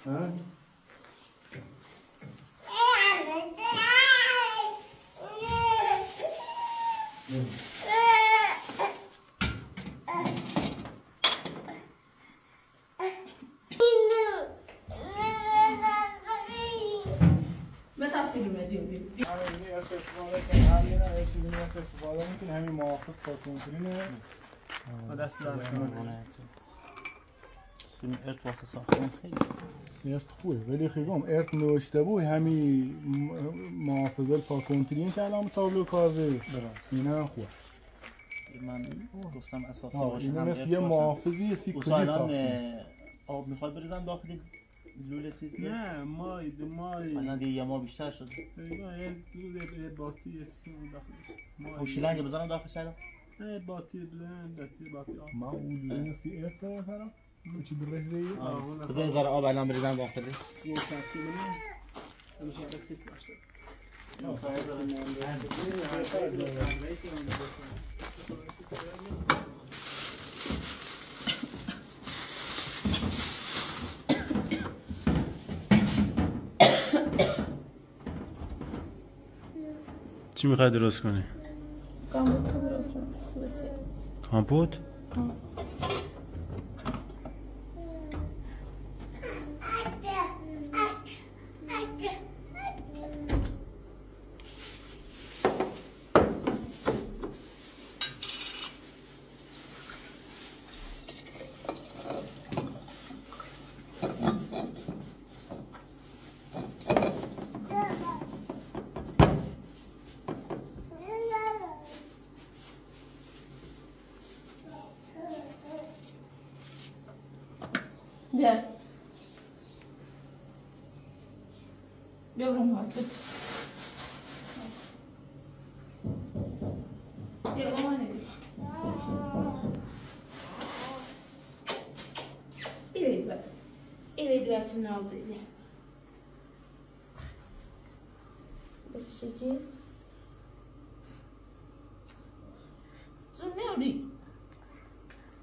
ها؟ همین محافظ کارتونترینه دست در کنه ارت واسه ساختن خیلی ارت خوبه ولی خیلی ارت نوشته بود همین محافظه پاکونترین که الان تابلو کارده درست اینا خوبه من گفتم اساسی باشه این مثل یه محافظی سیکلی ساختن آب میخواد بریزم داخل لوله چیز نه مای مثلا دیگه یه ما بیشتر شد یه لوله باتی اسم داخل پوشیلنگ بزنم داخل شده باتی بلند دستی باتی آب ما اون لوله سی ارت مثلا چی برزه بذار ذره آب الان بریزم داخلش یه ساعتی من همیشه بخیس داشته چی میخوای درست کنی؟ کامپوت درست کنم. کامپوت؟ بیا بیا برم مارکت بیا مامانه ایوید بر ایوید برتون نازلی بس شکل زون نوری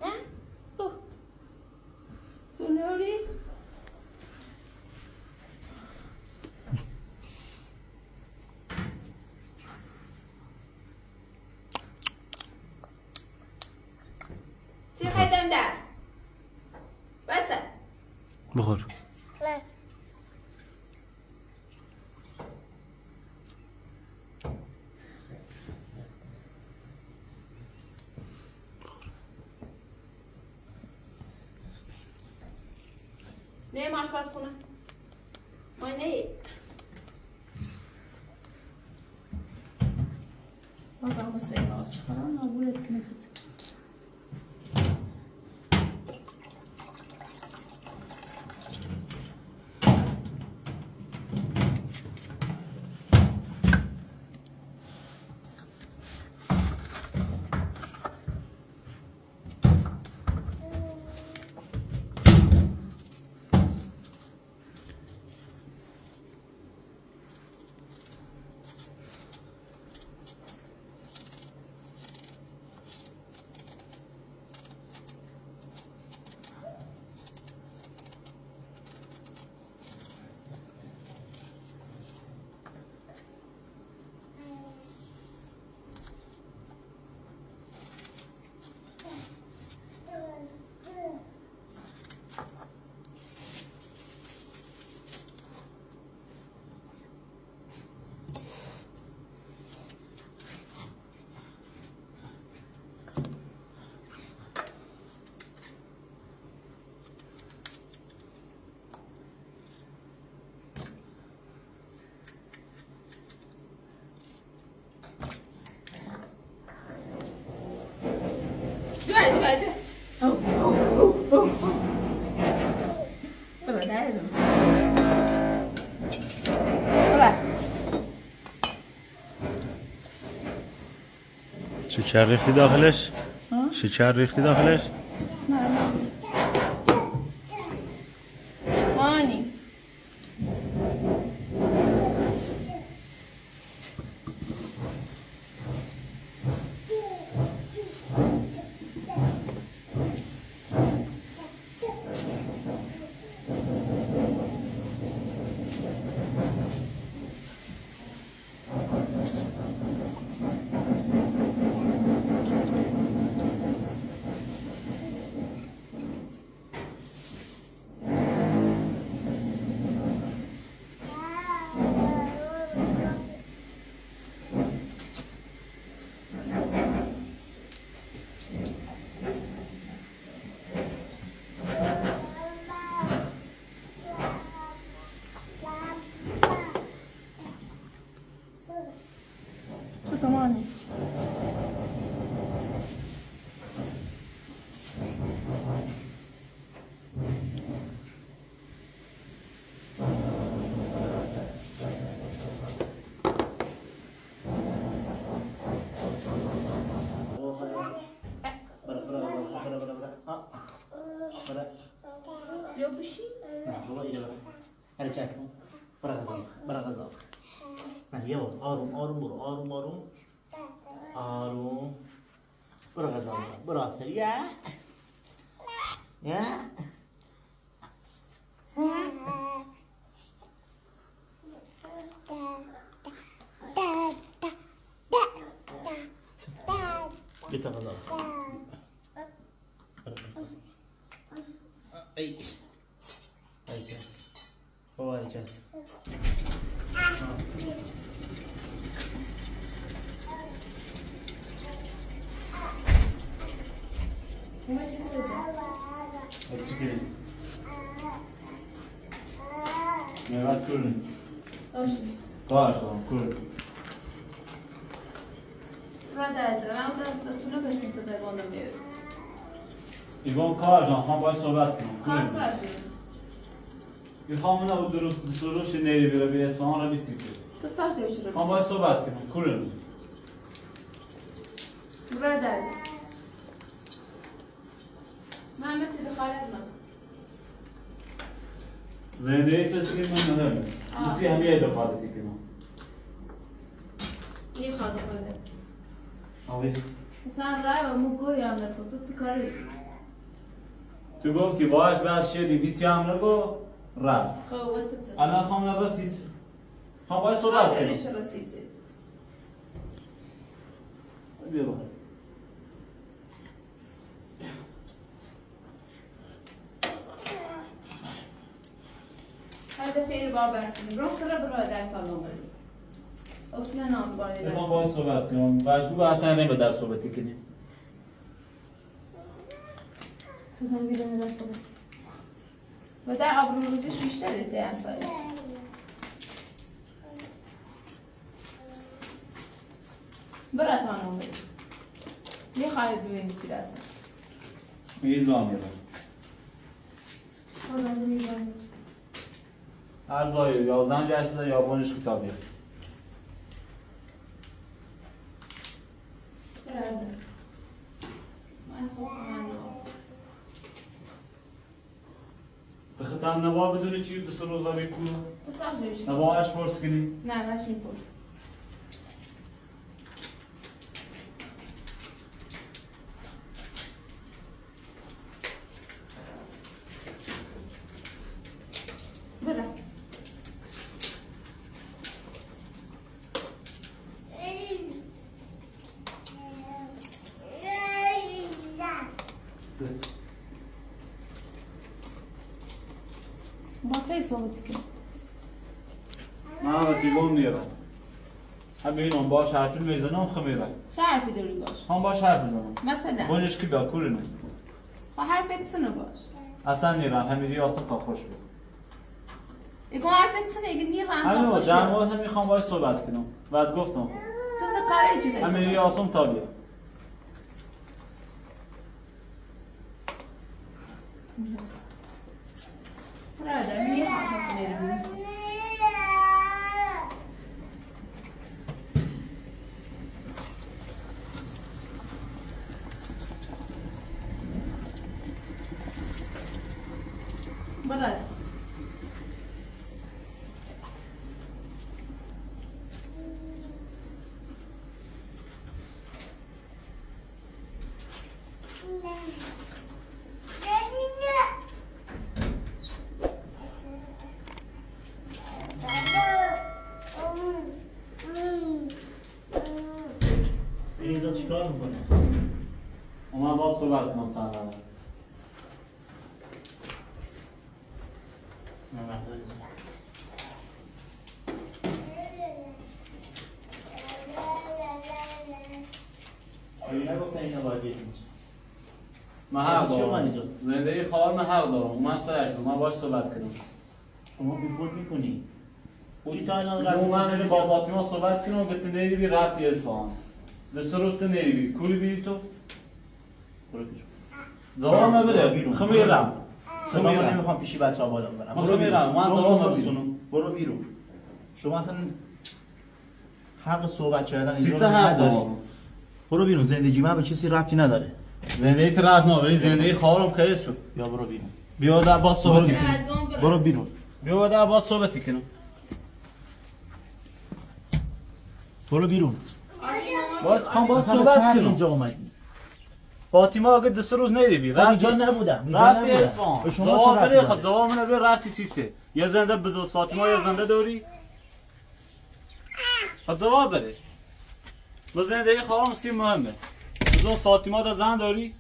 نه؟ اوه زون نوری خیدم در بچه بخور نه نه ماش باز خونه ما نه بازم بسه باز خورم نابولت کنه بچه شکر ریختی داخلش؟ شکر ریختی داخلش؟ مانی زمانی بیا بشین. نه بابا اینجا برو. حرکت کن. برا غذا. نه یه بار آروم برو آروم. برو غذا برو آفر یا. بیتا غذا. ای بابا حرکت. Meyve sürün. Bağırsam, kurun. ایوان کار جان هم باید صحبت کنم. میخوام اونو درست نری بره به اصفهان را بیسیزه. هم باید صحبت کنم. kurun. برادر Mehmet seni kaybetme. زندگی تشکیل من ندارم. کسی همیه دخالتی کنم. İyi kaldı böyle. آوی. Sen rayva mugoy amla تو چیکاری؟ تو گفتی باش بس شدی بیتی هم نگو رای. خوابت چه؟ الان خواهم نرسید. هم باید صحبت کنم. چه رسیدی؟ بیا بخیر. هر دفعه رو بار بس کنیم. روح کرا برادر تمام بری. اصلا نام باری بس. میخوام باید صحبت کنم. مجبور اصلا نمی‌دار صحبتی کنیم. بزن بیرون در صحبت. و در آبروریزیش بیشتره تی انسایی. برا تمام بری. میخوای ببینی چی دست. میزان میرم. خدا میزان. هر زایی 11 جلسه یابانش کتابیه. برادر. ما اصلا تختم نبا بدونی چی دست روزا بیکو؟ تو چه جوری؟ نبا اش پرس کنی؟ نه باش نیپرس. برا. با کی صحبت کنی؟ من وقتی گم میرم. همین باش حرفی میزنم خمیره. چه حرفی داری باش؟ هم باش حرف بزنم. مثلا؟ بونش کی بیا کورنه. خب حرف بتسنه باش. اصلا نیرم همین ریاست تا خوش بود. اگه حرف بتسنه اگه نیرم همین تا خوش در بود. مورد هم میخوام باش صحبت کنم. بعد گفتم. تو چه کاری چی همین بسید؟ ریاستم تا بیا. برادر من یه خواستم نیرم. برادر. اینجا چیکار میکنه؟ من باید صحبت کنم چند دقیقه. نگفتن اینا باید یکی من حق چی اومد دارم. اینجا؟ زندگی خواهر من حق دارم. من سرش من باش صحبت کنم. شما بیخود میکنی بودی تا الان من داریم با فاطمه صحبت کنم گفت نریبی رفتی اصفهان دستروست نریبی کولی بیری تو برو بیرون زوام بده بیرون. خمیرم صدا من نمیخوام پیشی بچه‌ها بالا ببرم. برو میرم من زوام بیرون. برو بیرون. شما اصلا حق صحبت کردن سیسه هم نداری. برو بیرون. زندگی من به کسی ربطی نداره. زندگی ترات نه ولی زندگی خواهرم خیلی شد یا برو بیرون. بیا در باز صحبت برو بیرون. بیا در باز صحبت کنم برو بیرون. باز خواهم باز اصلا صحبت چند کنم اینجا اومدی؟ فاطمه اگه دست روز نریبی من اینجا نبودم. رفتی اصفهان به شما زوام چه بده ربطی خود داره؟ زوام بده رفتی سیسه یه زنده بدوز فاطمه یه زنده داری خود زوام بده با زندگی خواهرم سی مهمه بدوز فاطمه دا زن داری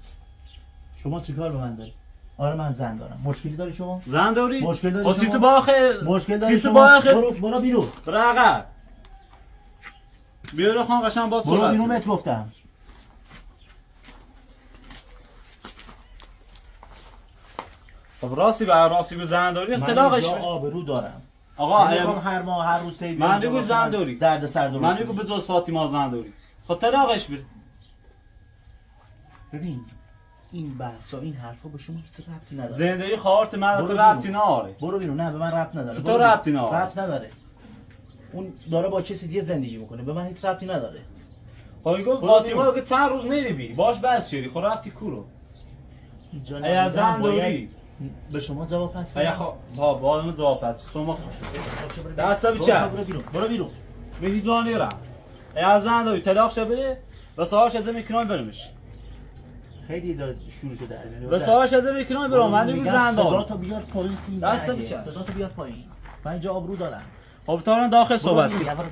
شما چیکار به من داری؟ آره من زن دارم. مشکلی داری شما؟ زن داری مشکل داری خب شما؟ سیسه باخه مشکل داری سیسه شما؟ باخه برو بیرون. برقه بیاره خان قشنگ باز برو صحبت بیرون کن. بهت گفتم. خب راستی به زن داری اختلاقش من اینجا آبرو دارم. آقا نمیخوام هر ماه هر روز تی من دیگه زن داری درد سر درست من دیگه به جز فاطمه زن داری خب طلاقش بده ببین این بحثا این حرفا به شما هیچ ربطی نداره. زندگی خواهرت من برو تو بیرون. ربطی ناره برو بیرون. نه به من ربط نداره. چطور برو بیرون. ربطی نداره؟ ربط نداره. اون داره با کسی دیگه زندگی میکنه. به من هیچ ربطی نداره. خب میگم برو فاطمه بیرون. اگه چند روز نریبی باش بس شدی خب رفتی کورو اینجا ایا نبودم، زن باید داری به شما جواب پس ایا بدم. خب ها با من جواب پس شما دست برو بچه بیرون. برو بیرون. میهیزانی را ایا زن داری طلاق شه بده و ساعتش از میکنن برمش خیلی داره شروع شده در میاره. و ساعتش از میکنن برام من دیگه زن صدا دارم تو بیار پایین تو این دست برگه. بچه. صدا تو بیار پایین. من اینجا آبرو دارم. خب تا داخل صحبت برو کن بیرون.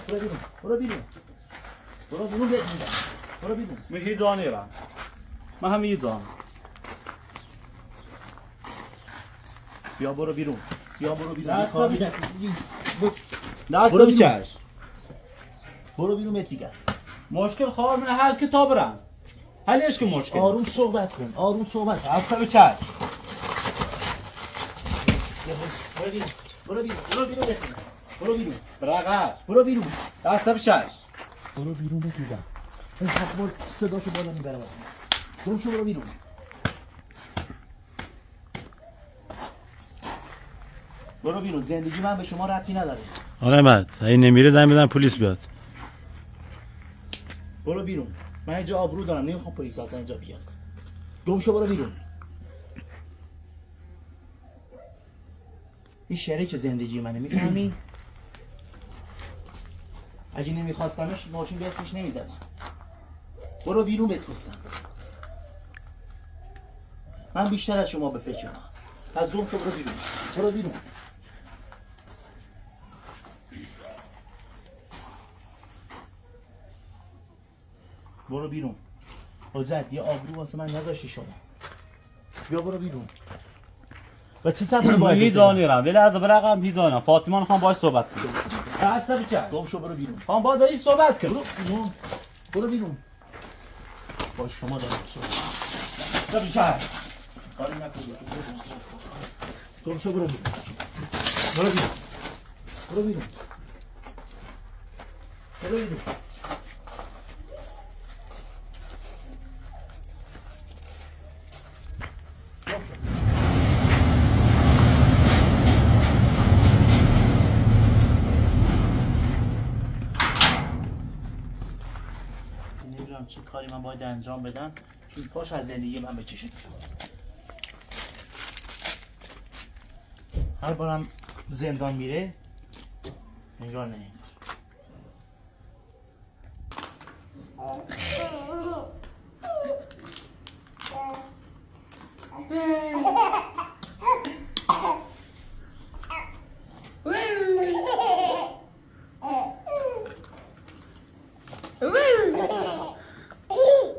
برو بیرون. برو بیرون. برو بیرون بهت میگم. برو بیرون. میهیزانی را من هم میهیزان بیا برو بیرون. بیا برو بیرون. دست کار بچه. برو- دست برو بیرون. بچش برو بیرون بهت میگم. مشکل خواهر من حل کتاب برم حلش که مشکل آروم صحبت کن. آروم صحبت کن. دست بچش برو بیرون. برو بیرون. برو بیرون بهت میگم. برو بیرون. برقه برو بیرون. دست بچش برو بیرون بهت میگم. این حق صداشو بالا میبره واسه. برو شو برو بیرون. برو بیرون. زندگی من به شما ربطی نداره. آقا احمد اگه نمیره زنگ بزن پلیس بیاد. برو بیرون. من اینجا آبرو دارم. نمیخوام پلیس اصلا اینجا بیاد. گم شو برو بیرون. این شریک زندگی منه میفهمی؟ اگه نمیخواستمش ماشین به اسمش نمیزدم. برو بیرون بهت گفتم. من بیشتر از شما به فکرم. از گم شو برو بیرون. برو بیرون. برو بیرون. حجت یه آبرو واسه من نذاشتی شما. بیا برو بیرون. و چه سبب باید میهیزانی را ولی از برقم میهیزانم فاطمه خان باش صحبت کن دست بچش گم شو برو بیرون. خان با دایی صحبت کن برو بیرون. برو بیرون. با شما دارم صحبت. دست بچش کاری نکن. گم شو برو بیرون. برو بیرون. برو بیرون. برو بیرون. نمیدونم چه کاری من باید انجام بدم که این پاش از زندگی من بچشه. هر بارم زندان میره انگار نه.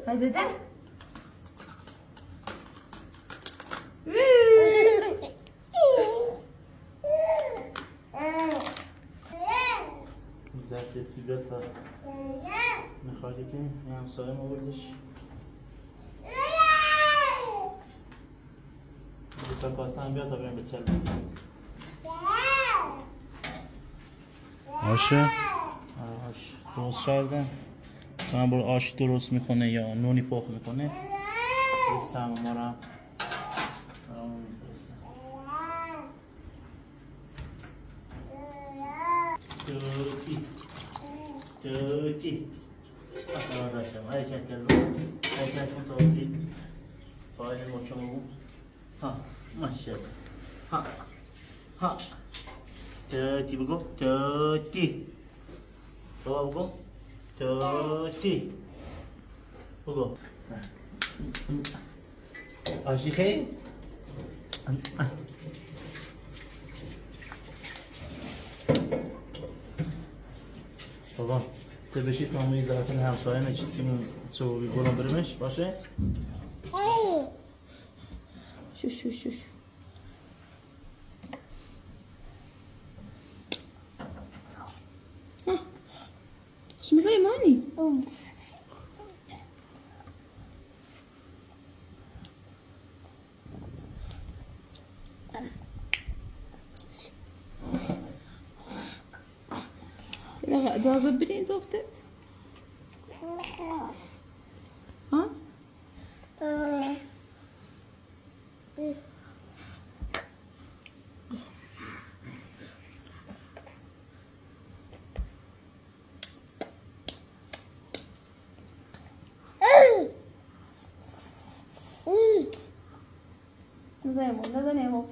هذا ده ظرف سیگارت دارم. میخوادی که این همسایه ما بردش تا کاسه هم بیاد تا بریم به چل. آشه آش درست کردن مثلا برو آش درست میکنه یا نونی پخ میکنه بستم ما را توتی داشتم حرکت کردم حرکت کن توضیح فایل محکم بود ها ماشاءالله ها توتی بگو توتی بابا بگو توتی بگو آشی خیلی بابا تو بشی تا همون ایزارتون همسایه نچیستیم چوبی برون بریمش باشه؟ شوش شوش شوش شو زي ماني لا ده زبرين زفتت ها زي ما لا ده نيمو